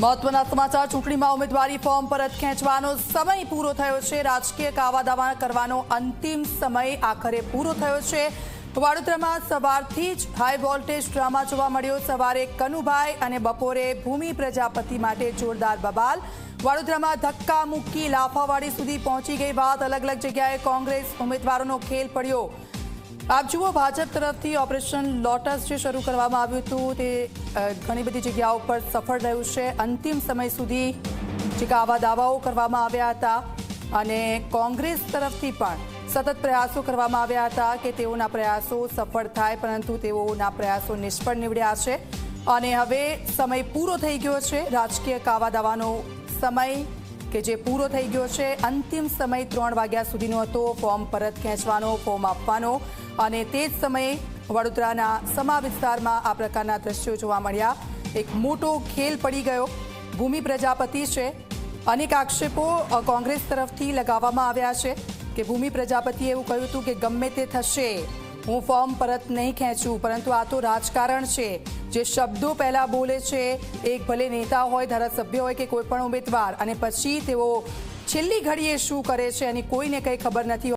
મહત્વના સમાચાર ચૂંટણીમાં ઉમેદવારી ફોર્મ પરત ખેંચવાનો સમય પૂરો થયો છે। રાજકીય કાવાદાવા કરવાનો અંતિમ સમય આખરે પૂરો થયો છે। વડોદરામાં સવારથી જ હાઈ વોલ્ટેજ ડ્રામા જોવા મળ્યો। સવારે કનુભાઈ અને બપોરે ભૂમિ પ્રજાપતિ માટે જોરદાર બબાલ। વડોદરામાં ધક્કા મુક્કી લાફાવાડી સુધી પહોંચી ગઈ વાત। અલગ અલગ જગ્યાએ કોંગ્રેસ ઉમેદવારોનો ખેલ પડ્યો। આપ જુઓ, ભાજપ તરફથી ઓપરેશન લોટસ જે શરૂ કરવામાં આવ્યું હતું તે ઘણી બધી જગ્યાઓ પર સફળ રહ્યું છે। અંતિમ સમય સુધી જે આવા દાવાઓ કરવામાં આવ્યા હતા અને કોંગ્રેસ તરફથી પણ સતત પ્રયાસો કરવામાં આવ્યા હતા કે તેઓના પ્રયાસો સફળ થાય, પરંતુ તેઓના પ્રયાસો નિષ્ફળ નીવડ્યા છે અને હવે સમય પૂરો થઈ ગયો છે। રાજકીય કાવા દાવાનો સમય કે જે પૂરો થઈ ગયો છે। અંતિમ સમય 3 વાગ્યા સુધીનો હતો ફોર્મ પરત ખેંચવાનો, ફોર્મ આપવાનો, અને તે જ સમયે વડોદરાના સમા વિસ્તારમાં આ પ્રકારના દ્રશ્યો જોવા મળ્યા। એક મોટો ખેલ પડી ગયો। ભૂમિ પ્રજાપતિ છે, અનેક આક્ષેપો કોંગ્રેસ તરફથી લગાવવામાં આવ્યા છે કે ભૂમિ પ્રજાપતિએ એવું કહ્યું હતું કે ગમે તે થશે, હું ફોર્મ પરત નહીં ખેંચું, પરંતુ આ તો રાજકારણ છે। જે શબ્દો પહેલા બોલે છે, એક ભલે નેતા હોય, ધારાસભ્ય હોય કે કોઈ પણ ઉમેદવાર, અને પછી તેઓ છેલ્લી ઘડીએ શું કરે છે એની કોઈને કંઈ ખબર નથી।